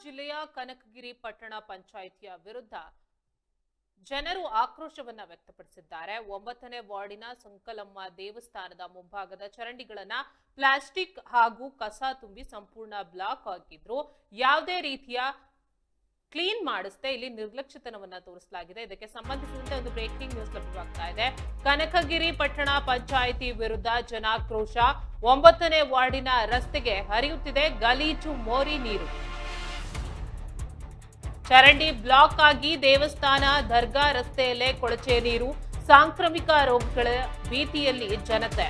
ಜಿಲ್ಲೆಯ ಕನಕಗಿರಿ ಪಟ್ಟಣ ಪಂಚಾಯಿತಿಯ ವಿರುದ್ಧ ಜನರು ಆಕ್ರೋಶವನ್ನ ವ್ಯಕ್ತಪಡಿಸಿದ್ದಾರೆ. 9ನೇ ವಾರ್ಡಿನ ಸುಂಕಲಮ್ಮ ದೇವಸ್ಥಾನದ ಮುಂಭಾಗದ ಚರಂಡಿಗಳನ್ನ ಪ್ಲಾಸ್ಟಿಕ್ ಹಾಗೂ ಕಸ ತುಂಬಿ ಸಂಪೂರ್ಣ ಬ್ಲಾಕ್ ಆಗಿದ್ರು. ಯಾವುದೇ ರೀತಿಯ ಕ್ಲೀನ್ ಮಾಡಿಸದೆ ಇಲ್ಲಿ ನಿರ್ಲಕ್ಷ್ಯತನವನ್ನ ತೋರಿಸಲಾಗಿದೆ. ಇದಕ್ಕೆ ಸಂಬಂಧಿಸಿದಂತೆ ಒಂದು ಬ್ರೇಕಿಂಗ್ ನ್ಯೂಸ್ ಲಭ್ಯವಾಗ್ತಾ ಇದೆ. ಕನಕಗಿರಿ ಪಟ್ಟಣ ಪಂಚಾಯಿತಿ ವಿರುದ್ಧ ಜನಾಕ್ರೋಶ. 9ನೇ ವಾರ್ಡಿನ ರಸ್ತೆಗೆ ಹರಿಯುತ್ತಿದೆ ಗಲೀಜು ಮೋರಿ ನೀರು. ಚರಂಡಿ ಬ್ಲಾಕ್ ಆಗಿ ದೇವಸ್ಥಾನ ದರ್ಗಾ ರಸ್ತೆಯಲ್ಲೇ ಕೊಳಚೆ ನೀರು. ಸಾಂಕ್ರಾಮಿಕ ರೋಗಗಳ ಭೀತಿಯಲ್ಲಿ ಜನತೆ.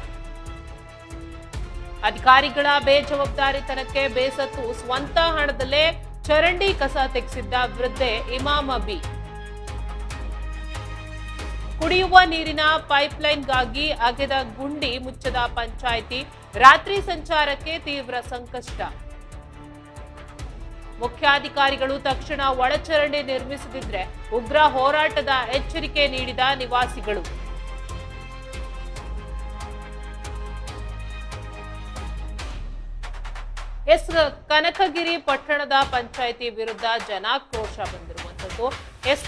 ಅಧಿಕಾರಿಗಳ ಬೇಜವಾಬ್ದಾರಿತನಕ್ಕೆ ಬೇಸತ್ತು ಸ್ವಂತ ಹಣದಲ್ಲೇ ಚರಂಡಿ ಕಸ ತೆಗೆಸಿದ್ದ ವೃದ್ಧೆ ಇಮಾಮ ಬಿ. ಕುಡಿಯುವ ನೀರಿನ ಪೈಪ್ಲೈನ್ಗಾಗಿ ಅಗೆದ ಗುಂಡಿ ಮುಚ್ಚದ ಪಂಚಾಯಿತಿ. ರಾತ್ರಿ ಸಂಚಾರಕ್ಕೆ ತೀವ್ರ ಸಂಕಷ್ಟ. ಮುಖ್ಯಾಧಿಕಾರಿಗಳು ತಕ್ಷಣ ಒಳಚರಂಡಿ ನಿರ್ಮಿಸದಿದ್ರೆ ಉಗ್ರ ಹೋರಾಟದ ಎಚ್ಚರಿಕೆ ನೀಡಿದ ನಿವಾಸಿಗಳು. ಕನಕಗಿರಿ ಪಟ್ಟಣದ ಪಂಚಾಯಿತಿ ವಿರುದ್ಧ ಜನಾಕ್ರೋಶ ಬಂದಿರುವಂತದ್ದು.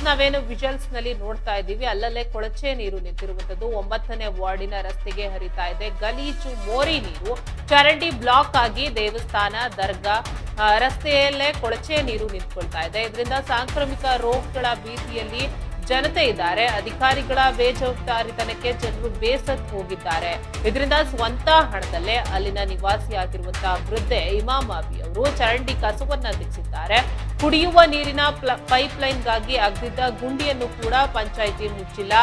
ನಾವೇನು ವಿಜುವಲ್ಸ್ ನಲ್ಲಿ ನೋಡ್ತಾ ಇದ್ದೀವಿ, ಅಲ್ಲಲ್ಲೇ ಕೊಳಚೆ ನೀರು ನಿಂತಿರುವಂತದ್ದು. 9ನೇ ವಾರ್ಡಿನ ರಸ್ತೆಗೆ ಹರಿತಾ ಇದೆ ಗಲೀಜು ಮೋರಿ ನೀರು. ಚರಂಡಿ ಬ್ಲಾಕ್ ಆಗಿ ದೇವಸ್ಥಾನ ದರ್ಗಾ ರಸ್ತೆಯಲ್ಲೇ ಕೊಳಚೆ ನೀರು ನಿಂತ್ಕೊಳ್ತಾ ಇದೆ. ಇದರಿಂದ ಸಾಂಕ್ರಾಮಿಕ ರೋಗಗಳ ಭೀತಿಯಲ್ಲಿ ಜನತೆ ಇದ್ದಾರೆ. ಅಧಿಕಾರಿಗಳ ಬೇಜವಾಬ್ದಾರಿತನಕ್ಕೆ ಜನರು ಬೇಸತ್ತು ಹೋಗಿದ್ದಾರೆ. ಇದರಿಂದ ಸ್ವಂತ ಹಣದಲ್ಲೇ ಅಲ್ಲಿನ ನಿವಾಸಿಯಾಗಿರುವಂತಹ ವೃದ್ಧೆ ಇಮಾಮ ಬಿ ಅವರು ಚರಂಡಿ ಕಸವನ್ನ ತೆಗೆಸಿದ್ದಾರೆ. ಕುಡಿಯುವ ನೀರಿನ ಪೈಪ್ಲೈನ್ಗಾಗಿ ಅಗೆದಿದ್ದ ಗುಂಡಿಯನ್ನು ಕೂಡ ಪಂಚಾಯಿತಿ ಮುಚ್ಚಿಲ್ಲ.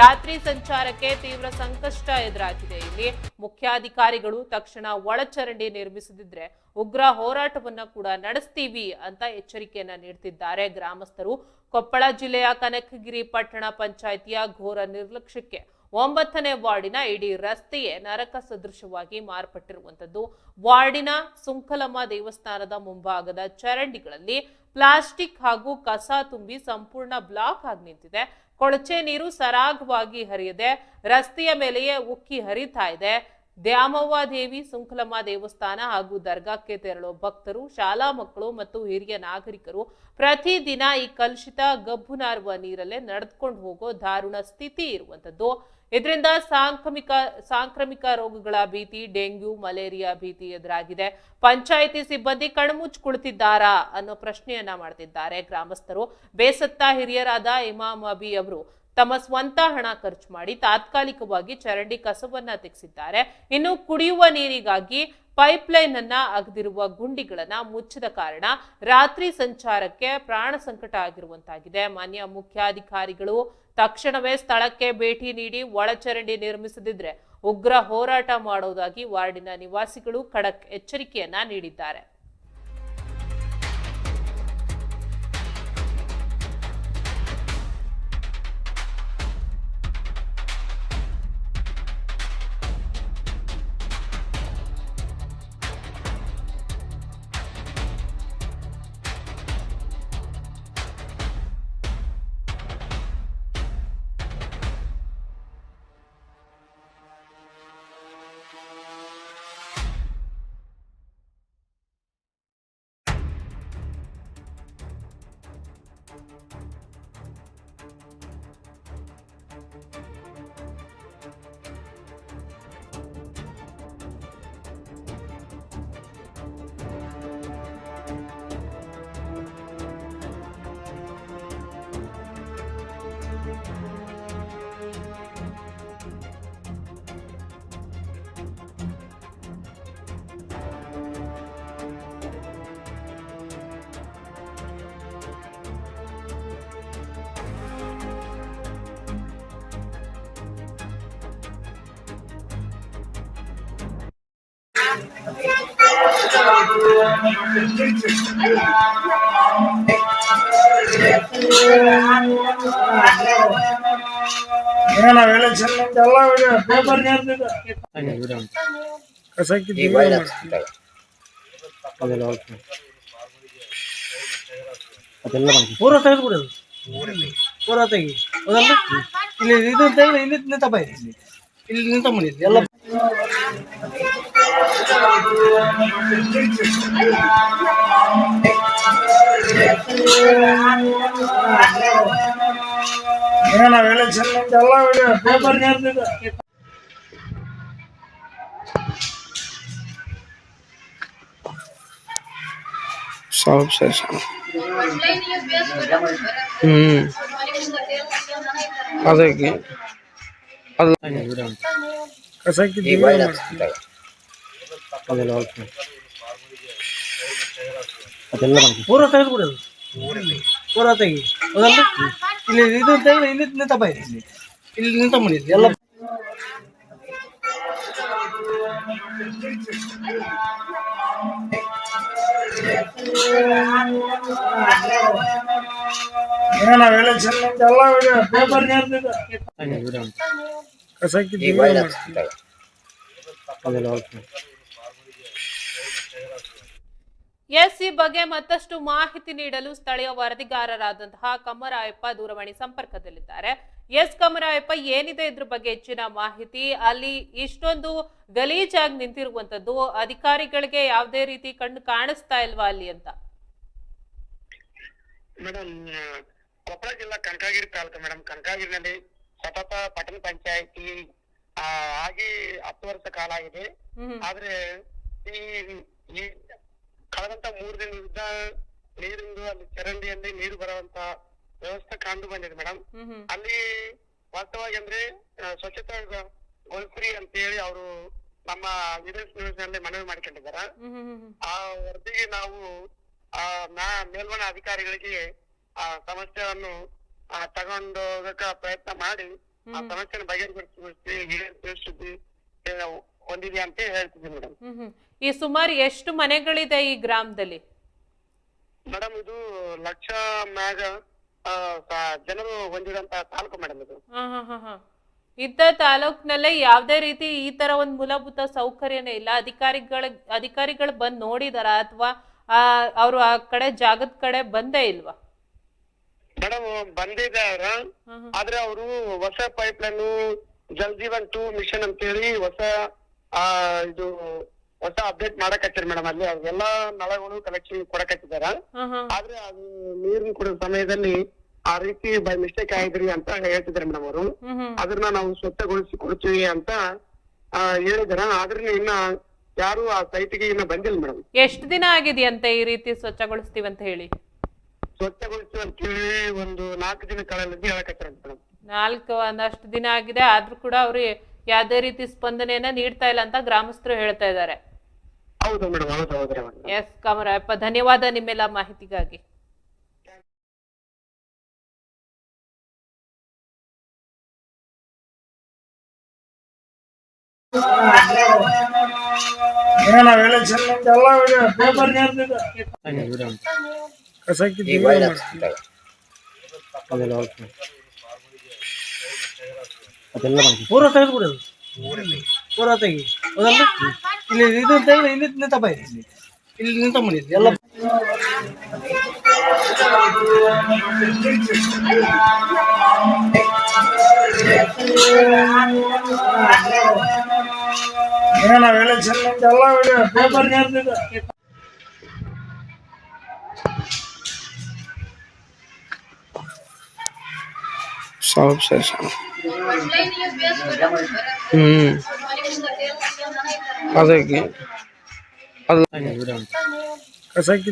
ರಾತ್ರಿ ಸಂಚಾರಕ್ಕೆ ತೀವ್ರ ಸಂಕಷ್ಟ ಎದುರಾಗಿದೆ. ಇಲ್ಲಿ ಮುಖ್ಯಾಧಿಕಾರಿಗಳು ತಕ್ಷಣ ಒಳಚರಂಡಿ ನಿರ್ಮಿಸದಿದ್ರೆ ಉಗ್ರ ಹೋರಾಟವನ್ನ ಕೂಡ ನಡೆಸ್ತೀವಿ ಅಂತ ಎಚ್ಚರಿಕೆಯನ್ನ ನೀಡುತ್ತಿದ್ದಾರೆ ಗ್ರಾಮಸ್ಥರು. ಕೊಪ್ಪಳ ಜಿಲ್ಲೆಯ ಕನಕಗಿರಿ ಪಟ್ಟಣ ಪಂಚಾಯಿತಿಯ ಘೋರ ನಿರ್ಲಕ್ಷ್ಯಕ್ಕೆ 9ನೇ ವಾರ್ಡಿನ ಇಡೀ ರಸ್ತೆಯೇ ನರಕ ಸದೃಶವಾಗಿ ಮಾರ್ಪಟ್ಟಿರುವಂತದ್ದು. ವಾರ್ಡಿನ ಸುಂಕಲಮ್ಮ ದೇವಸ್ಥಾನದ ಮುಂಭಾಗದ ಚರಂಡಿಗಳಲ್ಲಿ ಪ್ಲಾಸ್ಟಿಕ್ ಹಾಗೂ ಕಸ ತುಂಬಿ ಸಂಪೂರ್ಣ ಬ್ಲಾಕ್ ಆಗಿ ನಿಂತಿದೆ. ಕೊಳಚೆ ನೀರು ಸರಾಗವಾಗಿ ಹರಿಯದೆ ರಸ್ತೆಯ ಮೇಲೆಯೇ ಉಕ್ಕಿ ಹರಿತಾ ಇದೆ. ದ್ಯಾಮವ್ವ ದೇವಿ ಸುಂಕಲಮ್ಮ ದೇವಸ್ಥಾನ ಹಾಗೂ ದರ್ಗಾಕ್ಕೆ ತೆರಳುವ ಭಕ್ತರು, ಶಾಲಾ ಮಕ್ಕಳು ಮತ್ತು ಹಿರಿಯ ನಾಗರಿಕರು ಪ್ರತಿದಿನ ಈ ಕಲುಷಿತ ಗಬ್ಬು ನಾರುವ ನೀರಲ್ಲೇ ನಡೆದುಕೊಂಡು ಹೋಗೋ ದಾರುಣ ಸ್ಥಿತಿ ಇರುವಂತದ್ದು. ಇದರಿಂದ ಸಾಂಕ್ರಾಮಿಕ ರೋಗಗಳ ಭೀತಿ, ಡೆಂಗ್ಯೂ, ಮಲೇರಿಯಾ ಭೀತಿ ಎದುರಾಗಿದೆ. ಪಂಚಾಯಿತಿ ಸಿಬ್ಬಂದಿ ಕಣ್ಮುಚ್ಚಿ ಕುಳಿತಿದ್ದಾರಾ ಅನ್ನೋ ಪ್ರಶ್ನೆಯನ್ನ ಮಾಡ್ತಿದ್ದಾರೆ ಗ್ರಾಮಸ್ಥರು. ಬೇಸತ್ತ ಹಿರಿಯರಾದ ಇಮಾಮ್ ಅಬಿ ಅವರು ತಮ್ಮ ಸ್ವಂತ ಹಣ ಖರ್ಚು ಮಾಡಿ ತಾತ್ಕಾಲಿಕವಾಗಿ ಚರಂಡಿ ಕಸವನ್ನ ತೆಗೆಸಿದ್ದಾರೆ. ಇನ್ನು ಕುಡಿಯುವ ನೀರಿಗಾಗಿ ಪೈಪ್ಲೈನ್ ಅನ್ನ ಅಗೆದಿರುವ ಗುಂಡಿಗಳನ್ನ ಮುಚ್ಚಿದ ಕಾರಣ ರಾತ್ರಿ ಸಂಚಾರಕ್ಕೆ ಪ್ರಾಣ ಸಂಕಟ ಆಗಿರುವಂತಾಗಿದೆ. ಮಾನ್ಯ ಮುಖ್ಯಾಧಿಕಾರಿಗಳು ತಕ್ಷಣವೇ ಸ್ಥಳಕ್ಕೆ ಭೇಟಿ ನೀಡಿ ಒಳಚರಂಡಿ ನಿರ್ಮಿಸದಿದ್ರೆ ಉಗ್ರ ಹೋರಾಟ ಮಾಡುವುದಾಗಿ ವಾರ್ಡಿನ ನಿವಾಸಿಗಳು ಖಡಕ್ ಎಚ್ಚರಿಕೆಯನ್ನ ನೀಡಿದ್ದಾರೆ. ಪೂರ ತೆಗೆದುಬಿಡೋದು ಪೂರ ತೆಗಿ ಹೌದಲ್ಲ. ಇಲ್ಲಿ ಇದು ತೆಗೆದು ಇಲ್ಲಿ ನಿಂತ ಬೈ ಇಲ್ಲಿ ನಿಂತ ಮಾಡಿ ಎಲ್ಲ ನಾವು ಎಲೆಕ್ಷನ್ ಎಲ್ಲ ಪೇಪರ್ ನೇರ್ತಿದ್ದೆ ಸ್ವಲ್ಪ ಸೆಷನ್ ಅದಕ್ಕೆ ಅದು ಕಸಕ್ಕೆ ಪೂರ ತೆಗೆದುಬಿಡೋದು ಪೂರ ತೆಗಿ ಹೌದಲ್ಲ ಇಲ್ಲಿ ಇದು ತೆಗೆದು ಇಲ್ಲಿ ನಿಂತ ಬೈ ಇಲ್ಲಿ ನಿಂತ ಮಾಡಿ ಎಲ್ಲ ನಾವು ಎಲೆಕ್ಷನ್ ಎಲ್ಲ ಪೇಪರ್ ನೇರ್ತಿದ್ದೆ ಕಸಕ್ಕೆ ಎಸ್ ಈ ಬಗ್ಗೆ ಮತ್ತಷ್ಟು ಮಾಹಿತಿ ನೀಡಲು ಸ್ಥಳೀಯ ವರದಿಗಾರರಾದಂತಹ ಕಮ್ಮರಾಯಪ್ಪ ದೂರವಾಣಿ ಸಂಪರ್ಕದಲ್ಲಿದ್ದಾರೆ. ಎಸ್ ಕಮ್ಮರಾಯಪ್ಪ, ಏನಿದೆ ಇದ್ರ ಬಗ್ಗೆ ಹೆಚ್ಚಿನ ಮಾಹಿತಿ? ಅಲ್ಲಿ ಇಷ್ಟೊಂದು ಗಲೀಜಾಗಿ ನಿಂತಿರುವಂತದ್ದು ಅಧಿಕಾರಿಗಳಿಗೆ ಯಾವುದೇ ರೀತಿ ಕಣ್ಣು ಕಾಣಿಸ್ತಾ ಇಲ್ವಾ ಅಲ್ಲಿ ಅಂತ? ಮೇಡಮ್, ಕೊಪ್ಪಳ ಜಿಲ್ಲಾ ಕನಕಗಿರಿ ತಾಲೂಕು ಮೇಡಮ್. ಕನಕಗಿರಿನಲ್ಲಿ ಸತತ ಪಟ್ಟಣ ಪಂಚಾಯತಿ ಆಗಿ 10 ವರ್ಷ ಕಾಲ ಆಗಿದೆ. ಆದ್ರೆ ಈ ಕಳೆದಂತ 3 ದಿನದಿಂದ ನೀರಿಂದು ಅಲ್ಲಿ ಚರಂಡಿಯಲ್ಲಿ ನೀರು ಬರುವಂತ ವ್ಯವಸ್ಥೆ ಕಂಡು ಬಂದಿದೆ ಮೇಡಮ್. ಅಲ್ಲಿ ವಾಸ್ತವವಾಗಿ ಅಂದ್ರೆ ಸ್ವಚ್ಛತಾ ಗೊಲ್ಫ್ರಿ ಅಂತ ಹೇಳಿ ಅವರು ನಮ್ಮ ವಿದೇಶ್ ನ್ಯೂಸ್ ನಲ್ಲಿ ಮನವಿ ಮಾಡ್ಕೊಂಡಿದ್ದಾರೆ. ಆ ವರದಿಗೆ ನಾವು ಮೇಲ್ಮನ ಅಧಿಕಾರಿಗಳಿಗೆ ಆ ಸಮಸ್ಯೆಯನ್ನು ತಗೊಂಡೋಗಕ ಪ್ರಯತ್ನ ಮಾಡಿ ಆ ಸಮಸ್ಯೆನ ಬಗೆಹರಿಸಿ ಹೊಂದಿದೆ ಅಂತ ಹೇಳ್ತಿದ್ವಿ ಮೇಡಮ್. ಈ ಸುಮಾರು ಎಷ್ಟು ಮನೆಗಳಿದೆ ಈ ಗ್ರಾಮದಲ್ಲಿ? ಮೇಡಮ್, ಇದು ಲಕ್ಷ ಮ್ಯಾಗ ಜನರು ಹೊಂದಿದಂತ ತಾಲೂಕು ಮೇಡಮ್ ಇದು. ಇಂಥ ತಾಲೂಕಿನಲ್ಲೇ ಯಾವ್ದೇ ರೀತಿ ಈ ತರ ಒಂದ್ ಮೂಲಭೂತ ಸೌಕರ್ಯನೇ ಇಲ್ಲ. ಅಧಿಕಾರಿಗಳು ಬಂದ್ ನೋಡಿದಾರ ಅಥವಾ ಅವ್ರು ಆ ಕಡೆ ಜಾಗದ ಕಡೆ ಬಂದೇ ಇಲ್ವಾ? ಮೇಡಮ್, ಬಂದಿದಾರ. ಆದ್ರೆ ಅವರು ಹೊಸ pipeline Jal Jeevan 2 mission ಅಂತ ಹೇಳಿ ಹೊಸ ಅಪ್ಡೇಟ್ ಮಾಡಕತ್ತೀರಿ ಮೇಡಮ್. ಅಲ್ಲಿ ಎಲ್ಲಾ ನಳಗಳು ಕಲೆಕ್ಷನ್ ಕೊಡಕತ್ತಿದಾರ. ಆದ್ರೆ ಅದು ನೀರಿನ ಕೊಡೋ ಸಮಯದಲ್ಲಿ ಆ ರೀತಿ ಬೈ ಮಿಸ್ಟೇಕ್ ಆಗಿದ್ರಿ ಅಂತ ಹೇಳ್ತಿದಾರೆ ಮೇಡಮ್ ಅವರು. ಅದನ್ನ ನಾವು ಸ್ವಚ್ಛಗೊಳಿಸಿ ಕೊಡ್ತೀವಿ ಅಂತ ಹೇಳಿದಾರ. ಆದ್ರೆ ಇನ್ನ ಯಾರು ಆ ಸೈಟ್ಗೆ ಇನ್ನ ಬಂದಿಲ್ಲ ಮೇಡಮ್. ಎಷ್ಟು ದಿನ ಆಗಿದೆಯಂತೆ ಈ ರೀತಿ ಸ್ವಚ್ಛಗೊಳಿಸ್ತೀವಿ ಅಂತ ಹೇಳಿ? ಸ್ವಚ್ಛಗೊಳಿಸ್ತೀವಿ ಅಂತ ಹೇಳಿ ಒಂದು 4 ದಿನ ಕಾಲದಲ್ಲಿ ಹೇಳಕತ್ತಾರ ಮೇಡಮ್. 4 ದಿನ ಆಗಿದೆ, ಆದ್ರೂ ಕೂಡ ಅವ್ರು ಯಾವ್ದೇ ರೀತಿ ಸ್ಪಂದನೆಯನ್ನ ನೀಡ್ತಾ ಇಲ್ಲ ಅಂತ ಗ್ರಾಮಸ್ಥರು ಹೇಳ್ತಾ ಇದ್ದಾರೆ. ಹೌದು ಮೇಡಮ್, ಹೌದ್ರಿ. ಎಸ್ ಕಮರಪ್ಪ, ಧನ್ಯವಾದ ನಿಮ್ಮೆಲ್ಲ ಮಾಹಿತಿಗಾಗಿ. ನಾವು ಎಲೆಕ್ಷನ್ ಎಲ್ಲ ಪೇಪರ್ ನೇರ್ತಿದ್ದೆ ಕಸಕ್ಕೆ ಪೂರ ತೆಗೆದುಬಿಡೋದು ಪೂರ ತೆಗಿ ಹೌದಲ್ಲ ಇಲ್ಲಿ ಇದು ತೆಗೆದು ಇಲ್ಲಿ ನಿಂತ ಬೈ ಇಲ್ಲಿ ನಿಂತ ಮಾಡಿ ಎಲ್ಲ ನಾವು ಎಲೆಕ್ಷನ್ ಎಲ್ಲ ಪೇಪರ್ ನೇರ್ತಿದ್ದೆ ಸ್ವಲ್ಪ ಸೆಷನ್ ಅದಕ್ಕೆ ಅದು ಕಸಕ್ಕೆ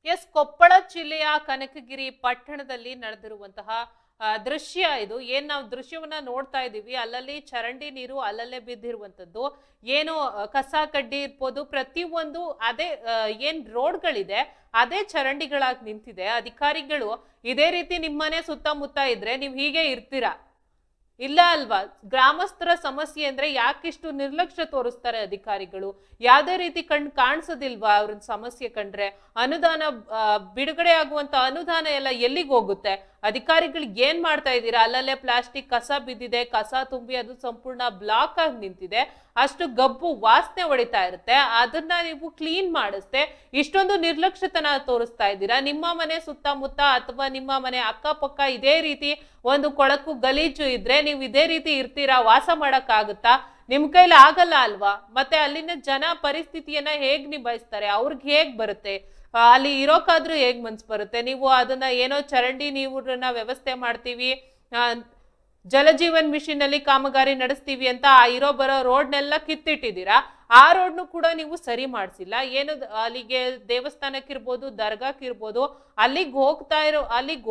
ಎಸ್ ಕೊಪ್ಪಳ ಜಿಲ್ಲೆಯ ಕನಕಗಿರಿ ಪಟ್ಟಣದಲ್ಲಿ ನಡೆದಿರುವಂತಹ ದೃಶ್ಯ ಇದು. ಏನ್ ನಾವು ದೃಶ್ಯವನ್ನ ನೋಡ್ತಾ ಇದೀವಿ, ಅಲ್ಲಲ್ಲಿ ಚರಂಡಿ ನೀರು ಅಲ್ಲಲ್ಲೇ ಬಿದ್ದಿರುವಂತದ್ದು, ಏನು ಕಸ ಕಡ್ಡಿ ಇರ್ಬೋದು, ಪ್ರತಿಯೊಂದು ಅದೇ ಏನ್ ರೋಡ್ಗಳಿದೆ ಅದೇ ಚರಂಡಿಗಳಾಗಿ ನಿಂತಿದೆ. ಅಧಿಕಾರಿಗಳು ಇದೇ ರೀತಿ ನಿಮ್ಮನೆ ಸುತ್ತಮುತ್ತ ಇದ್ರೆ ನೀವು ಹೀಗೆ ಇರ್ತೀರಾ? ಇಲ್ಲ ಅಲ್ವಾ? ಗ್ರಾಮಸ್ಥರ ಸಮಸ್ಯೆ ಅಂದ್ರೆ ಯಾಕಿಷ್ಟು ನಿರ್ಲಕ್ಷ್ಯ ತೋರಿಸ್ತಾರೆ ಅಧಿಕಾರಿಗಳು? ಯಾವ್ದೇ ರೀತಿ ಕಾಣಿಸೋದಿಲ್ವಾ ಅವ್ರ ಸಮಸ್ಯೆ ಕಂಡ್ರೆ? ಅನುದಾನ ಬಿಡುಗಡೆ ಆಗುವಂತ ಅನುದಾನ ಎಲ್ಲ ಎಲ್ಲಿಗೆ ಹೋಗುತ್ತೆ? ಅಧಿಕಾರಿಗಳು ಏನ್ ಮಾಡ್ತಾ ಇದ್ದೀರಾ? ಅಲ್ಲಲ್ಲೇ ಪ್ಲಾಸ್ಟಿಕ್ ಕಸ ಬಿದ್ದಿದೆ, ಕಸ ತುಂಬಿ ಅದು ಸಂಪೂರ್ಣ ಬ್ಲಾಕ್ ಆಗಿ ನಿಂತಿದೆ, ಅಷ್ಟು ಗಬ್ಬು ವಾಸನೆ ಹೊಡಿತಾ ಇರುತ್ತೆ. ಅದನ್ನ ನೀವು ಕ್ಲೀನ್ ಮಾಡಿಸ್ದೆ ಇಷ್ಟೊಂದು ನಿರ್ಲಕ್ಷ್ಯತನ ತೋರಿಸ್ತಾ ಇದ್ದೀರಾ. ನಿಮ್ಮ ಮನೆ ಸುತ್ತಮುತ್ತ ಅಥವಾ ನಿಮ್ಮ ಮನೆ ಅಕ್ಕಪಕ್ಕ ಇದೇ ರೀತಿ ಒಂದು ಕೊಳಕು ಗಲೀಜು ಇದ್ರೆ ನೀವು ಇದೇ ರೀತಿ ಇರ್ತೀರಾ? ವಾಸ ಮಾಡಕ್ಕಾಗುತ್ತಾ? ನಿಮ್ ಕೈಲಿ ಆಗಲ್ಲ ಅಲ್ವಾ? ಮತ್ತೆ ಅಲ್ಲಿನ ಜನ ಪರಿಸ್ಥಿತಿಯನ್ನ ಹೇಗ್ ನಿಭಾಯಿಸ್ತಾರೆ? ಅವ್ರಿಗೆ ಹೇಗ್ ಬರುತ್ತೆ? ಅಲ್ಲಿ ಇರೋಕಾದ್ರೂ ಹೇಗ್ ಮನ್ಸ್ ಬರುತ್ತೆ? ನೀವು ಅದನ್ನ ಏನೋ ಚರಂಡಿ ನೀರನ್ನ ವ್ಯವಸ್ಥೆ ಮಾಡ್ತೀವಿ, ಜಲಜೀವನ್ ಮಿಷನ್ ಅಲ್ಲಿ ಕಾಮಗಾರಿ ನಡೆಸ್ತೀವಿ ಅಂತ ಇರೋ ಬರೋ ರೋಡ್ನೆಲ್ಲ ಕಿತ್ತಿಟ್ಟಿದ್ದೀರಾ. ಆ ರೋಡ್ನು ಕೂಡ ನೀವು ಸರಿ ಮಾಡ್ಸಿಲ್ಲ. ಏನು ಅಲ್ಲಿಗೆ ದೇವಸ್ಥಾನಕ್ಕಿರ್ಬೋದು, ದರ್ಗಾಕ್ಕಿರ್ಬೋದು, ಅಲ್ಲಿಗೆ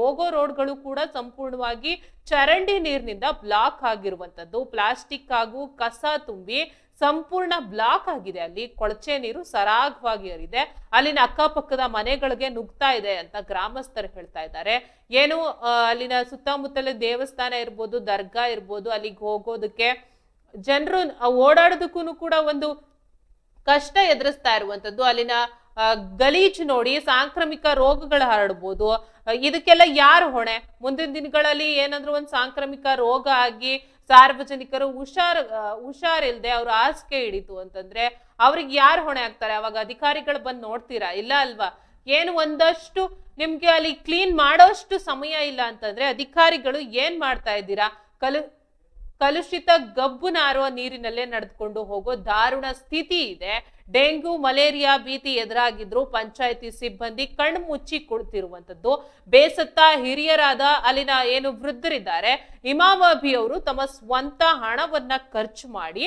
ಹೋಗೋ ರೋಡ್ಗಳು ಕೂಡ ಸಂಪೂರ್ಣವಾಗಿ ಚರಂಡಿ ನೀರಿನಿಂದ ಬ್ಲಾಕ್ ಆಗಿರುವಂತದ್ದು. ಪ್ಲಾಸ್ಟಿಕ್ ಹಾಗೂ ಕಸ ತುಂಬಿ ಸಂಪೂರ್ಣ ಬ್ಲಾಕ್ ಆಗಿದೆ. ಅಲ್ಲಿ ಕೊಳಚೆ ನೀರು ಸರಾಗವಾಗಿ ಹರಿದೆ. ಅಲ್ಲಿನ ಅಕ್ಕಪಕ್ಕದ ಮನೆಗಳಿಗೆ ನುಗ್ತಾ ಇದೆ ಅಂತ ಗ್ರಾಮಸ್ಥರು ಹೇಳ್ತಾ ಇದ್ದಾರೆ. ಏನು ಅಲ್ಲಿನ ಸುತ್ತಮುತ್ತಲ ದೇವಸ್ಥಾನ ಇರ್ಬೋದು, ದರ್ಗಾ ಇರ್ಬೋದು, ಅಲ್ಲಿಗೆ ಹೋಗೋದಕ್ಕೆ ಜನರು ಓಡಾಡೋದಕ್ಕೂ ಕೂಡ ಒಂದು ಕಷ್ಟ ಎದುರಿಸ್ತಾ ಇರುವಂತದ್ದು. ಅಲ್ಲಿನ ಗಲೀಜು ನೋಡಿ ಸಾಂಕ್ರಾಮಿಕ ರೋಗಗಳು ಹರಡ್ಬೋದು. ಇದಕ್ಕೆಲ್ಲ ಯಾರು ಹೊಣೆ? ಮುಂದಿನ ದಿನಗಳಲ್ಲಿ ಏನಾದ್ರೂ ಒಂದು ಸಾಂಕ್ರಾಮಿಕ ರೋಗ ಆಗಿ ಸಾರ್ವಜನಿಕರು ಹುಷಾರಿಲ್ದೆ ಅವ್ರ ಹಾಸಿಗೆ ಹಿಡಿತು ಅಂತಂದ್ರೆ ಅವ್ರಿಗೆ ಯಾರು ಹೊಣೆ ಆಗ್ತಾರೆ? ಅವಾಗ ಅಧಿಕಾರಿಗಳು ಬಂದು ನೋಡ್ತೀರಾ? ಇಲ್ಲ ಅಲ್ವಾ? ಏನು ಒಂದಷ್ಟು ನಿಮ್ಗೆ ಅಲ್ಲಿ ಕ್ಲೀನ್ ಮಾಡೋಷ್ಟು ಸಮಯ ಇಲ್ಲ ಅಂತಂದ್ರೆ ಅಧಿಕಾರಿಗಳು ಏನ್ ಮಾಡ್ತಾ ಇದ್ದೀರಾ? ಕಲುಷಿತ ಗಬ್ಬು ನಾರುವ ನೀರಿನಲ್ಲೇ ನಡೆದುಕೊಂಡು ಹೋಗೋ ದಾರುಣ ಸ್ಥಿತಿ ಇದೆ. ಡೆಂಗು ಮಲೇರಿಯಾ ಭೀತಿ ಎದುರಾಗಿದ್ರು ಪಂಚಾಯತಿ ಸಿಬ್ಬಂದಿ ಕಣ್ಣು ಮುಚ್ಚಿ ಕುಳಿತಿರುವಂತದ್ದು. ಬೇಸತ್ತ ಹಿರಿಯರಾದ ಅಲ್ಲಿನ ಏನು ವೃದ್ಧರಿದ್ದಾರೆ, ಇಮಾಮಬಿ ಅವರು ತಮ್ಮ ಸ್ವಂತ ಹಣವನ್ನ ಖರ್ಚು ಮಾಡಿ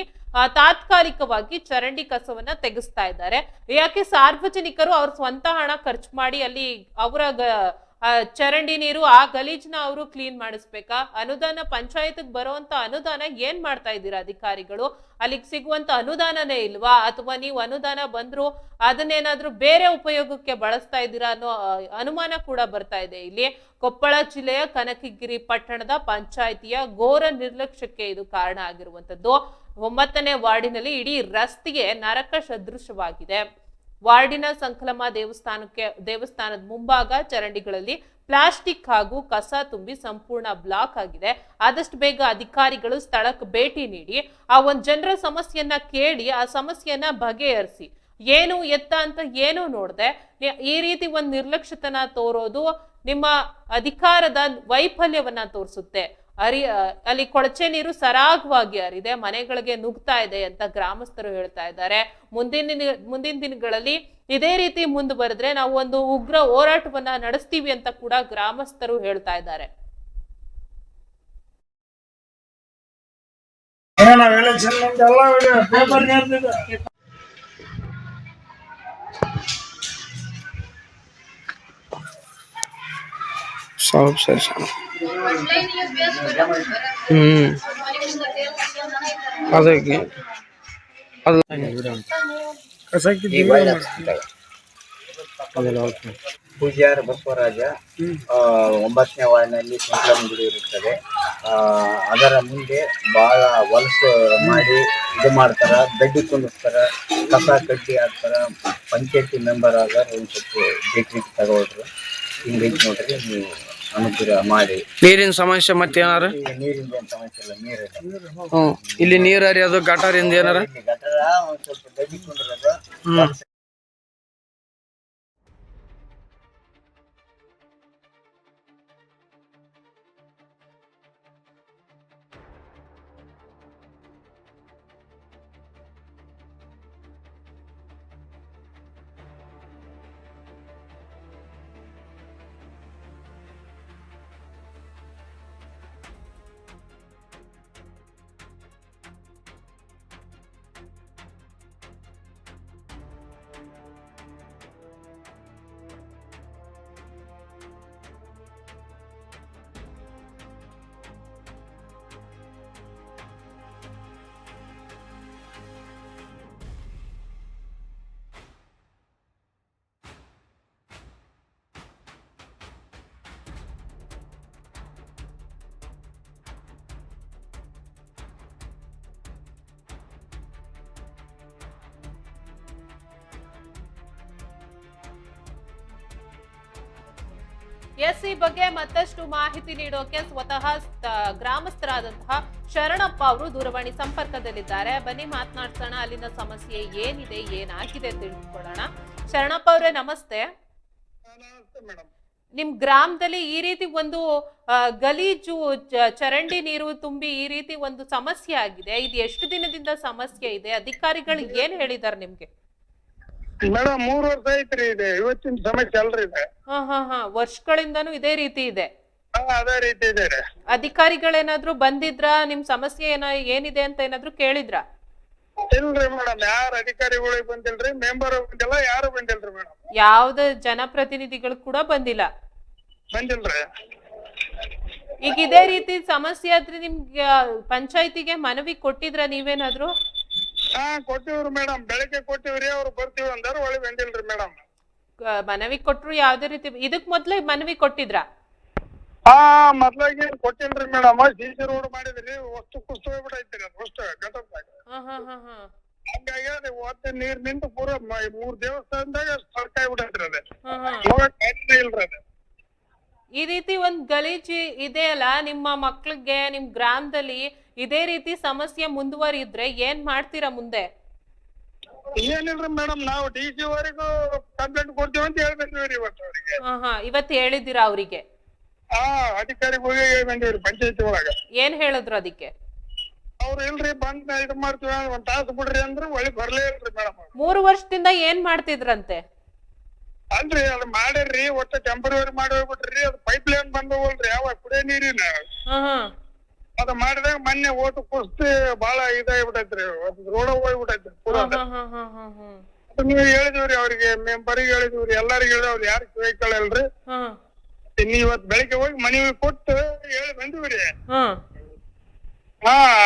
ತಾತ್ಕಾಲಿಕವಾಗಿ ಚರಂಡಿ ಕಸವನ್ನ ತೆಗೆಸ್ತಾ ಇದ್ದಾರೆ. ಯಾಕೆ ಸಾರ್ವಜನಿಕರು ಅವ್ರ ಸ್ವಂತ ಹಣ ಖರ್ಚು ಮಾಡಿ ಅಲ್ಲಿ ಅವರ ಚರಂಡಿ ನೀರು ಆ ಗಲೀಜ್ನ ಅವರು ಕ್ಲೀನ್ ಮಾಡಿಸ್ಬೇಕಾ? ಅನುದಾನ ಪಂಚಾಯತ್ಗೆ ಬರುವಂತ ಅನುದಾನ ಏನ್ ಮಾಡ್ತಾ ಇದ್ದೀರಾ ಅಧಿಕಾರಿಗಳು? ಅಲ್ಲಿಗೆ ಸಿಗುವಂತ ಅನುದಾನನೇ ಇಲ್ವಾ? ಅಥವಾ ನೀವು ಅನುದಾನ ಬಂದ್ರು ಅದನ್ನೇನಾದ್ರೂ ಬೇರೆ ಉಪಯೋಗಕ್ಕೆ ಬಳಸ್ತಾ ಇದ್ದೀರಾ ಅನ್ನೋ ಅನುಮಾನ ಕೂಡ ಬರ್ತಾ ಇದೆ. ಇಲ್ಲಿ ಕೊಪ್ಪಳ ಜಿಲ್ಲೆಯ ಕನಕಗಿರಿ ಪಟ್ಟಣದ ಪಂಚಾಯಿತಿಯ ಘೋರ ನಿರ್ಲಕ್ಷ್ಯಕ್ಕೆ ಇದು ಕಾರಣ ಆಗಿರುವಂತದ್ದು. 9ನೇ ವಾರ್ಡಿನಲ್ಲಿ ಇಡೀ ರಸ್ತೆಗೆ ನರಕ ಸದೃಶವಾಗಿದೆ. ವಾರ್ಡಿನ ಸಂಕಲಮ ದೇವಸ್ಥಾನದ ಮುಂಭಾಗ ಚರಂಡಿಗಳಲ್ಲಿ ಪ್ಲಾಸ್ಟಿಕ್ ಹಾಗೂ ಕಸ ತುಂಬಿ ಸಂಪೂರ್ಣ ಬ್ಲಾಕ್ ಆಗಿದೆ. ಆದಷ್ಟು ಬೇಗ ಅಧಿಕಾರಿಗಳು ಸ್ಥಳಕ್ಕೆ ಭೇಟಿ ನೀಡಿ ಆ ಒಂದ್ ಜನರ ಸಮಸ್ಯೆಯನ್ನ ಕೇಳಿ ಆ ಸಮಸ್ಯೆಯನ್ನ ಬಗೆಹರಿಸಿ. ಏನು ಎತ್ತ ಅಂತ ಏನೂ ನೋಡದೆ ಈ ರೀತಿ ಒಂದು ನಿರ್ಲಕ್ಷ್ಯತನ ತೋರೋದು ನಿಮ್ಮ ಅಧಿಕಾರದ ವೈಫಲ್ಯವನ್ನ ತೋರಿಸುತ್ತೆ. ಅಲ್ಲಿ ಕೊಳಚೆ ನೀರು ಸರಾಗವಾಗಿ ಹರಿದೆ, ಮನೆಗಳಿಗೆ ನುಗ್ತಾ ಇದೆ ಅಂತ ಗ್ರಾಮಸ್ಥರು ಹೇಳ್ತಾ ಇದ್ದಾರೆ. ಮುಂದಿನ ದಿನಗಳಲ್ಲಿ ಇದೇ ರೀತಿ ಮುಂದುವರೆದ್ರೆ ನಾವು ಒಂದು ಉಗ್ರ ಹೋರಾಟವನ್ನ ನಡೆಸ್ತೀವಿ ಅಂತ ಕೂಡ ಗ್ರಾಮಸ್ಥರು ಹೇಳ್ತಾ ಇದ್ದಾರೆ. ಪೂಜ್ಯಾರ ಬಸವರಾಜ 9ನೇ ವಾರ್ಡಿನಲ್ಲಿ ಸಂಕ್ರಮಣ ಗುಡಿ ಇರುತ್ತದೆ. ಅದರ ಮುಂದೆ ಬಹಳ ಹೊಲಸು ಮಾಡಿ ಇದು ಮಾಡ್ತಾರ, ಗಡ್ಡಿ ಕುಂದಿಸ್ತಾರ, ಕಸ ಕಡ್ಡಿ ಹಾಕ್ತಾರ. ಪಂಚಾಯತಿ ಮೆಂಬರ್ ಆಗ ಒಂದು ಸ್ವಲ್ಪ ಬೇಕ್ರಿ ತಗೊಳ್ರಿ, ಹಿಂಗೈತಿ ನೋಡ್ರಿ, ನೀವು ಅನುಗ್ರಹ ಮಾಡಿ. ನೀರಿನ ಸಮಸ್ಯೆ ಮತ್ತೆ ಏನಾರ? ನೀರಿಂದ ಏನು ಸಮಸ್ಯೆ ಇಲ್ಲ, ನೀರಿಲ್ಲ. ಇಲ್ಲಿ ನೀರು ಹರಿಯೋದು ಗಟಾರಿಂದ ಏನಾರ? ಗಟರ ಒಂದು ಸ್ವಲ್ಪ ಗಡ್ಡಿ ಕುಂದ್ರದ. ಈ ಬಗ್ಗೆ ಮತ್ತಷ್ಟು ಮಾಹಿತಿ ನೀಡೋಕೆ ಸ್ವತಃ ಗ್ರಾಮಸ್ಥರಾದಂತಹ ಶರಣಪ್ಪ ಅವರು ದೂರವಾಣಿ ಸಂಪರ್ಕದಲ್ಲಿದ್ದಾರೆ. ಬನ್ನಿ ಮಾತನಾಡ್ಸೋಣ, ಅಲ್ಲಿನ ಸಮಸ್ಯೆ ಏನಿದೆ, ಏನಾಗಿದೆ ತಿಳಿದುಕೊಳ್ಳೋಣ. ಶರಣಪ್ಪ ಅವರೇ ನಮಸ್ತೆ. ನಿಮ್ ಗ್ರಾಮದಲ್ಲಿ ಈ ರೀತಿ ಒಂದು ಗಲೀಜು ಚರಂಡಿ ನೀರು ತುಂಬಿ ಈ ರೀತಿ ಒಂದು ಸಮಸ್ಯೆ ಆಗಿದೆ. ಇದು ಎಷ್ಟು ದಿನದಿಂದ ಸಮಸ್ಯೆ ಇದೆ? ಅಧಿಕಾರಿಗಳು ಏನ್ ಹೇಳಿದಾರೆ ನಿಮ್ಗೆ? ಮೇಡಮ್ 3 ವರ್ಷ ಐತ್ರಿ ಇದೆ, ಇವತ್ತಿನ ಸಮಸ್ಯೆ ಅಲ್ರಿ ಇದೆ. ವರ್ಷಗಳಿಂದನೂ ಇದೇ ರೀತಿ ಇದೆ. ಅದೇ ರೀತಿ ಇದೆ ರೀ. ಅಧಿಕಾರಿಗಳೇನಾದ್ರೂ ಬಂದಿದ್ರ ನಿಮ್ ಸಮಸ್ಯೆ ಏನಿದೆ ಅಂತ ಏನಾದ್ರು ಕೇಳಿದ್ರ? ಇಲ್ರಿ ಮೇಡಮ್, ಯಾರ ಅಧಿಕಾರಿಗಳಿಗೆ ಬಂದಿಲ್ರಿ, ಮೆಂಬರ್ ಬಂದಿಲ್ಲ, ಯಾರು ಬಂದಿಲ್ರಿ ಮೇಡಮ್. ಯಾವ್ದು ಜನಪ್ರತಿನಿಧಿಗಳು ಕೂಡ ಬಂದಿಲ್ಲ? ಬಂದಿಲ್ರಿ. ಈಗ ಇದೇ ರೀತಿ ಸಮಸ್ಯೆ ಆದ್ರೆ ನಿಮ್ಗೆ ಪಂಚಾಯತಿಗೆ ಮನವಿ ಕೊಟ್ಟಿದ್ರ ನೀವೇನಾದ್ರು? ಕೊಟ್ಟಿವ್ರಿ ಮೇಡಮ್, ಬೆಳಗ್ಗೆ ಕೊಟ್ಟಿವ್ರಿ, ಅವ್ರು ಬರ್ತೀವಿ ಅಂದಾರ, ಒಳ್ಳೆ ಬಂದಿಲ್ರಿ ಮೇಡಮ್. ಮನವಿ ಕೊಟ್ರು ಯಾವ್ದೇ ರೀತಿ? ಇದಕ್ ಮೊದ್ಲೇ ಮನವಿ ಕೊಟ್ಟಿದ್ರ? ಮೊದ್ಲಾಗಿ ಕೊಟ್ಟಿಲ್ರಿ ಮೇಡಮ್. ಸಿಸಿ ರೋಡ್ ಮಾಡಿದ್ರಿ, ವಸ್ತು ಕುಸ್ತು ಹೋಗ್ಬಿಟ್ಟೈತ್ರಿ ಅದು ವಸ್ತು ಗಟರ್ದಾಗ. ಹಂಗಾಗಿ ಅದು ಒತ್ತು ನೀರ್ ನಿಂತು ಪೂರ 3 ದೇವಸ್ಥಾನದಾಗ ಸ್ಥಳಕ ಆಗ್ಬಿಟ್ಟೈತ್ರಿ ಅದೇ. ಇಲ್ರಿ ಅದ ಈ ರೀತಿ ಒಂದ್ ಗಲೀಜು ಇದೆ ಅಲ್ಲ, ನಿಮ್ಮ ಮಕ್ಳಿಗೆ ನಿಮ್ ಗ್ರಾಮದಲ್ಲಿ ಇದೇ ರೀತಿ ಸಮಸ್ಯೆ ಮುಂದುವರಿದ್ರೆ ಏನ್ ಮಾಡ್ತೀರಾ ಮುಂದೆ? ಏನಿಲ್ರಿ ಮೇಡಮ್, ನಾವು DC ವರೆಗೂ ಕಂಪ್ಲೇಂಟ್ ಕೊಡ್ತೀವಿ ಅಂತ ಹೇಳ್ಬೇಕ್ರಿ ಇವತ್ತು ಅವ್ರಿಗೆ. ಇವತ್ತು ಹೇಳಿದಿರಾ ಅವ್ರಿಗೆ? ಅಧಿಕಾರಿಗಳಿಗೆ ಬಂದಿವ್ರಿ ಪಂಚಾಯತಿ ಒಳಗ. ಏನ್ ಹೇಳಿದ್ರು ಅದಕ್ಕೆ? ಅವ್ರು ಇಲ್ರಿ, ಬಂದ್ ಇದು ಮಾಡ್ತೀವಿ, 1 ತಾಸು ಬಿಡ್ರಿ ಅಂದ್ರೆ ಒಳ್ಳೆ ಬರ್ಲೇ ಇಲ್ರಿ ಮೇಡಮ್. 3 ವರ್ಷದಿಂದ ಏನ್ ಮಾಡ್ತಿದ್ರಂತೆ? ಅಲ್ರಿ ಅದು ಮಾಡಿರ್ರಿ, ಒಟ್ಟು ಟೆಂಪರರಿ ಮಾಡಿ ಹೋಗ್ಬಿಟ್ರಿ. ಅದು ಪೈಪ್ ಲೈನ್ ಬಂದ್ ಹೋಗಲ್ರಿ, ಯಾವ ಕುಡಿಯೋ ನೀರಿನ ಅದ ಮಾಡಿದಾಗ ಮೊನ್ನೆ ಓಟು ಕುಸ್ತಿ ಬಾಳ ಇದಾಗ್ಬಿಟ್ಟೈತ್ರಿ, ರೋಡ ಹೋಗ್ಬಿಟ್ಟೈತ್ರಿ ಪೂರ. ನೀವು ಹೇಳಿದಿವ್ರಿ ಅವ್ರಿಗೆ, ಮೆಂಬರಿಗೆ ಹೇಳಿದಿವ್ರಿ, ಎಲ್ಲರಿಗೂ ಹೇಳಿ, ಅವ್ರು ಯಾರು ಕೇಳ್ಕೊಳಲ್ರಿ. ನೀವ್ ಇವತ್ ಬೆಳಿಗ್ಗೆ ಹೋಗಿ ಮನವಿ ಕೊಟ್ಟು ಹೇಳಿ ಬಂದಿವ್ರಿ.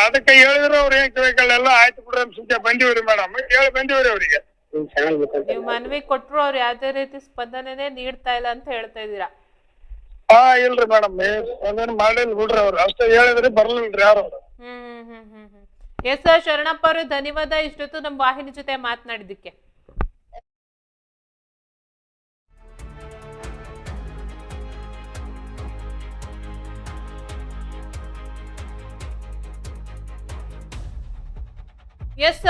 ಅದಕ್ಕೆ ಹೇಳಿದ್ರು ಅವ್ರು ಏನ್ ಕೇಳ್ಕೊಳ್ಳಲ್ಲ, ಆಯ್ತು ಬಿಡ್ರಿ ಸುಮ್ನೆ ಬಂದಿವ್ರಿ ಮೇಡಮ್, ಹೇಳಿ ಬಂದಿವ್ರಿ ಅವ್ರಿಗೆ. ನೀವು ಮನವಿ ಕೊಟ್ರು ಅವ್ರು ಯಾವ್ದೇ ರೀತಿ ಸ್ಪಂದನೆ ನೀಡ್ತಾ ಇಲ್ಲ ಅಂತ ಹೇಳ್ತಾ ಇದೀರಾ? ಇಲ್ರಿ ಮೇಡಮ್, ಸ್ಪಂದನೆ ಮಾಡಿಲ್ಲ ಬಿಡ್ರಿ, ಅವ್ರು ಅಷ್ಟೇ ಹೇಳಿದ್ರಿ, ಬರ್ಲಿಲ್ರಿ ಯಾರು. ಎಸ್ ಶರಣಪ್ಪ ಅವರು, ಧನ್ಯವಾದ ಇಷ್ಟೊತ್ತು ನಮ್ಮ ವಾಹಿನಿ ಜೊತೆ ಮಾತನಾಡಿದ್ದಕ್ಕೆ. ಎಸ್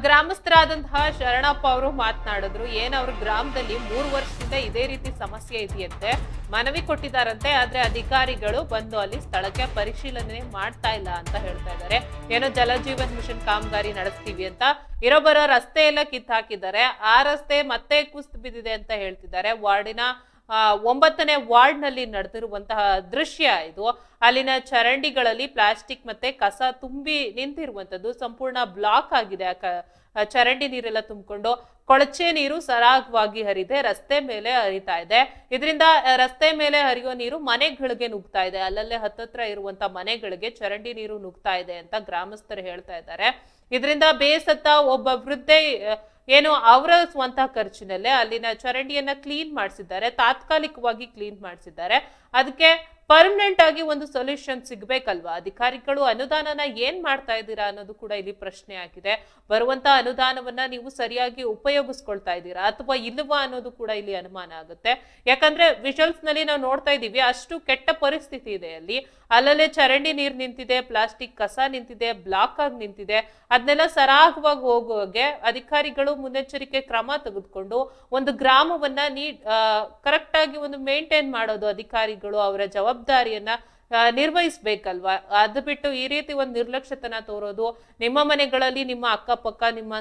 ಗ್ರಾಮಸ್ಥರಾದಂತಹ ಶರಣಪ್ಪ ಅವರು ಮಾತನಾಡಿದ್ರು. ಅವ್ರ ಗ್ರಾಮದಲ್ಲಿ 3 ವರ್ಷದಿಂದ ಇದೇ ರೀತಿ ಸಮಸ್ಯೆ ಇದೆಯಂತೆ, ಮನವಿ ಕೊಟ್ಟಿದ್ದಾರಂತೆ, ಆದ್ರೆ ಅಧಿಕಾರಿಗಳು ಬಂದು ಅಲ್ಲಿ ಸ್ಥಳಕ್ಕೆ ಪರಿಶೀಲನೆ ಮಾಡ್ತಾ ಇಲ್ಲ ಅಂತ ಹೇಳ್ತಾ ಇದ್ದಾರೆ. ಜಲಜೀವನ್ ಮಿಷನ್ ಕಾಮಗಾರಿ ನಡೆಸ್ತೀವಿ ಅಂತ ಇರೋಬರೋ ರಸ್ತೆ ಎಲ್ಲ ಕಿತ್ತಾಕಿದ್ದಾರೆ, ಆ ರಸ್ತೆ ಮತ್ತೆ ಕುಸಿದು ಬಿದ್ದಿದೆ ಅಂತ ಹೇಳ್ತಿದ್ದಾರೆ. ವಾರ್ಡಿನ 9ನೇ ವಾರ್ಡ್ ನಲ್ಲಿ ನಡೆದಿರುವಂತಹ ದೃಶ್ಯ ಇದು. ಅಲ್ಲಿನ ಚರಂಡಿಗಳಲ್ಲಿ ಪ್ಲಾಸ್ಟಿಕ್ ಮತ್ತೆ ಕಸ ತುಂಬಿ ನಿಂತಿರುವಂತದ್ದು, ಸಂಪೂರ್ಣ ಬ್ಲಾಕ್ ಆಗಿದೆ. ಚರಂಡಿ ನೀರೆಲ್ಲ ತುಂಬಿಕೊಂಡು ಕೊಳಚೆ ನೀರು ಸರಾಗವಾಗಿ ಹರಿದೆ, ರಸ್ತೆ ಮೇಲೆ ಹರಿತಾ ಇದೆ. ಇದರಿಂದ ರಸ್ತೆ ಮೇಲೆ ಹರಿಯೋ ನೀರು ಮನೆಗಳಿಗೆ ನುಗ್ತಾ ಇದೆ, ಅಲ್ಲಲ್ಲೇ ಹತ್ತತ್ರ ಇರುವಂತ ಮನೆಗಳಿಗೆ ಚರಂಡಿ ನೀರು ನುಗ್ತಾ ಇದೆ ಅಂತ ಗ್ರಾಮಸ್ಥರು ಹೇಳ್ತಾ ಇದ್ದಾರೆ. ಇದರಿಂದ ಬೇಸತ್ತ ಒಬ್ಬ ವೃದ್ಧೆ ಅವರ ಸ್ವಂತ ಖರ್ಚಿನಲ್ಲೇ ಅಲ್ಲಿನ ಚರಂಡಿಯನ್ನ ಕ್ಲೀನ್ ಮಾಡಿಸಿದ್ದಾರೆ, ತಾತ್ಕಾಲಿಕವಾಗಿ ಕ್ಲೀನ್ ಮಾಡಿಸಿದ್ದಾರೆ. ಅದಕ್ಕೆ ಪರ್ಮನೆಂಟ್ ಆಗಿ ಒಂದು ಸೊಲ್ಯೂಷನ್ ಸಿಗ್ಬೇಕಲ್ವಾ? ಅಧಿಕಾರಿಗಳು ಅನುದಾನನ ಏನ್ ಮಾಡ್ತಾ ಇದ್ದೀರಾ ಅನ್ನೋದು ಕೂಡ ಇಲ್ಲಿ ಪ್ರಶ್ನೆ ಆಗಿದೆ. ಬರುವಂತ ಅನುದಾನವನ್ನ ನೀವು ಸರಿಯಾಗಿ ಉಪಯೋಗಿಸ್ಕೊಳ್ತಾ ಇದ್ದೀರಾ ಅಥವಾ ಇಲ್ವಾ ಅನ್ನೋದು ಕೂಡ ಇಲ್ಲಿ ಅನುಮಾನ ಆಗುತ್ತೆ. ಯಾಕಂದ್ರೆ ವಿಜುವಲ್ಸ್ ನಲ್ಲಿ ನಾವು ನೋಡ್ತಾ ಇದೀವಿ, ಅಷ್ಟು ಕೆಟ್ಟ ಪರಿಸ್ಥಿತಿ ಇದೆ ಅಲ್ಲಿ. ಅಲ್ಲಲ್ಲೇ ಚರಂಡಿ ನೀರು ನಿಂತಿದೆ, ಪ್ಲಾಸ್ಟಿಕ್ ಕಸ ನಿಂತಿದೆ, ಬ್ಲಾಕ್ ಆಗಿ ನಿಂತಿದೆ. ಅದನ್ನೆಲ್ಲ ಸರಾಗವಾಗಿ ಹೋಗುವಾಗೆ ಅಧಿಕಾರಿಗಳು ಮುನ್ನೆಚ್ಚರಿಕೆ ಕ್ರಮ ತೆಗೆದುಕೊಂಡು ಒಂದು ಗ್ರಾಮವನ್ನ ಕರೆಕ್ಟ್ ಆಗಿ ಒಂದು ಮೇಂಟೈನ್ ಮಾಡೋದು ಅಧಿಕಾರಿಗಳು ಅವರ ಜವಾಬ್ದಾರಿಯನ್ನ ನಿರ್ವಹಿಸ್ಬೇಕಲ್ವಾ? ಅದು ಬಿಟ್ಟು ಈ ರೀತಿ ಒಂದು ನಿರ್ಲಕ್ಷ್ಯತನ ತೋರೋದು, ನಿಮ್ಮ ಮನೆಗಳಲ್ಲಿ ನಿಮ್ಮ ಅಕ್ಕಪಕ್ಕ ನಿಮ್ಮ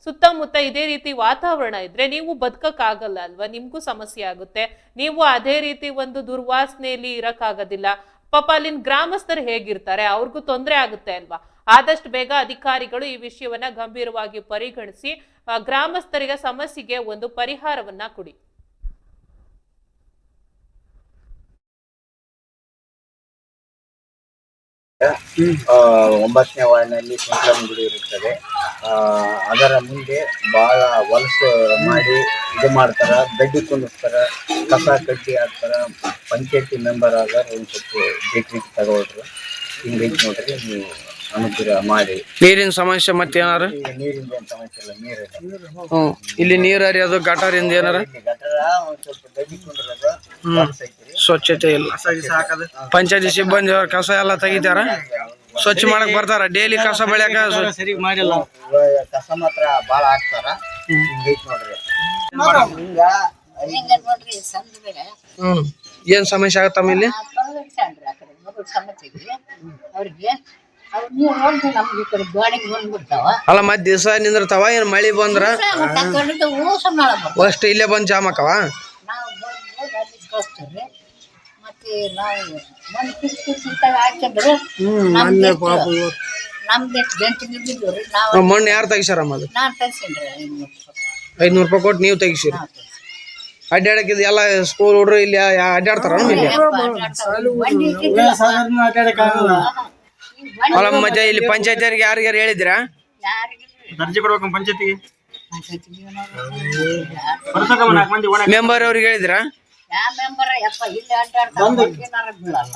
ಸುತ್ತಮುತ್ತ ಇದೇ ರೀತಿ ವಾತಾವರಣ ಇದ್ರೆ ನೀವು ಬದುಕಕ್ಕಾಗಲ್ಲ ಅಲ್ವಾ? ನಿಮ್ಗೂ ಸಮಸ್ಯೆ ಆಗುತ್ತೆ, ನೀವು ಅದೇ ರೀತಿ ಒಂದು ದುರ್ವಾಸನೆಯಲ್ಲಿ ಇರಕ್ಕಾಗೋದಿಲ್ಲ. ಪಾಪ ಅಲ್ಲಿನ ಗ್ರಾಮಸ್ಥರು ಹೇಗಿರ್ತಾರೆ, ಅವ್ರಿಗೂ ತೊಂದರೆ ಆಗುತ್ತೆ ಅಲ್ವಾ? ಆದಷ್ಟು ಬೇಗ ಅಧಿಕಾರಿಗಳು ಈ ವಿಷಯವನ್ನ ಗಂಭೀರವಾಗಿ ಪರಿಗಣಿಸಿ ಗ್ರಾಮಸ್ಥರಿಗೆ ಸಮಸ್ಯೆಗೆ ಒಂದು ಪರಿಹಾರವನ್ನ ಕೊಡಿ. 9ನೇ ವಾರ್ಡ್ನಲ್ಲಿ ಶಂಕರಮ್ಮ ಗುಡಿ ಇರುತ್ತದೆ. ಅದರ ಮುಂದೆ ಬಹಳ ಹೊಲಸು ಮಾಡಿ ಇದು ಮಾಡ್ತಾರ, ಗಡ್ಡಿ ಕುಂದಿಸ್ತಾರ, ಕಸ ಕಡ್ಡಿ ಹಾಕ್ತಾರ. ಪಂಚಾಯತಿ ಮೆಂಬರ್ ಆಗ ಒಂದು ಸ್ವಲ್ಪ ಬೇಕ್ರಿಗೆ ತಗೊಳ್ರಿ, ಹಿಂಗೈತಿ ನೋಡ್ರಿ, ನೀವು ಅನುಗ್ರಹ ಮಾಡಿ. ನೀರಿನ ಸಮಸ್ಯೆ ಮತ್ತೆ ಏನಾರ? ನೀರಿಂದ ಏನ್ ಸಮಸ್ಯೆ ಇಲ್ಲ, ನೀರಿದೆ. ಇಲ್ಲಿ ನೀರ್ ಹರಿಯೋದು ಗಟಾರಿಂದ ಏನಾರ? ಗಟರ ಒಂದ್ ಸ್ವಲ್ಪ ಗಡ್ಡಿ ಕುಂದ್ರದ ಸ್ವಚ್ಛತೆ ಇಲ್ಲ. ಪಂಚಾಯತಿ ಸಿಬ್ಬಂದಿ ಅವ್ರ ಕಸ ಎಲ್ಲ ತೆಗಿತಾರ, ಸ್ವಚ್ಛ ಮಾಡಕ್ ಬರ್ತಾರ. ಡೈಲಿ ಕಸ ಬೆಳ್ಯಾಕ ಸರಿ ಮಾಡಿಲ್ಲ, ಕಸ ಮಾತ್ರ ಬಾಳ ಹಾಕ್ತಾರ. ಹಿಂಗೈತಿ ನೋಡ್ರಿ. ಹಿಂಗ ಹಿಂಗ ನೋಡ್ರಿ ಸಂದ್ರೆ ಹ್ಮ್ ಏನ್ ಸಮಸ್ಯೆ ಆಗತ್ತಮ್ಮ ಇಲ್ಲಿ ತೊಳಗಡ್ಸ್ಯಾನ್ರಿ ಆ ಕಡೆ ಮಗಳು ಸಮಸ್ಯೆಗೆ ಅವ್ರಿಗೆ ಅವ್ರು ನೀವು ನೋಡ್ರಿ ನಮ್ಗೆ ಈ ಕಡೆ ಗೋಡೆಗೆ ಬಂದ್ಬಿಡ್ತಾವ ಅಲ್ಲ ಮತ್ ದಿವಸ ನಿಂದಿರ್ತಾವ ಏನ್ ಮಳಿ ಬಂದ್ರ ಮತ್ತೆ ಆ ಕಡೆದು ಊಸ ಮಾಡಬೇಕು ಅಷ್ಟು ಇಲ್ಲೇ ಬಂದ್ ಜಾಮ್ ಆಕವ ನಾವು ಬಂದು ಅಲ್ಲಿ ಕಳಿಸ್ತೀವಿ ಮತ್ತೆ ನಾವು ಮಣ್ಣು ಕಿತ್ತಾಗ ಹಾಕಿದ್ರೆ ನಮ್ದು ಎಷ್ಟು ಗಂಟೆ ಬಿದ್ದವ್ರಿ ನಾವು ಮಣ್ಣು ಯಾರು ತೆಗಿಸಾರಮ್ಮ ಅದು ನಾನು ತೆಗ್ಸೇನ್ರಿ 500 ರೂಪಾಯಿ ಕೊಟ್ಟು ನೀವು ತೆಗಿಸಿರಿ ಅಡ್ಡಾಡಕ್ಕಿದ್ ಎಲ್ಲ ಸ್ಕೂಲ್ ಹುಡ್ರು ಇಲ್ಲಿ ಅಡ್ಡಾಡ್ತಾರ ಇಲ್ಲಿ ಸಾಧಾರಣ ಆಟಾಡಕ್ ಆಗಲ್ಲ ಅಲ್ಲ ಮತ್ತೆ ಇಲ್ಲಿ ಪಂಚಾಯತಿಯವ್ರಿಗೆ ಯಾರಿಗಾರು ಹೇಳಿದ್ರಾ ಅರ್ಜಿ ಕೊಡ್ಬೇಕು ಪಂಚಾಯತಿಗೆ ಮೆಂಬರ್ ಅವ್ರಿಗೆ ಹೇಳಿದ್ರಾ ಯಾವ ಮೆಂಬರ್ ಯಪ್ಪ ಇಲ್ಲಿ ಅಡ್ಡಾಡ್ತಾರೆ ಬೀಳಲ್ಲ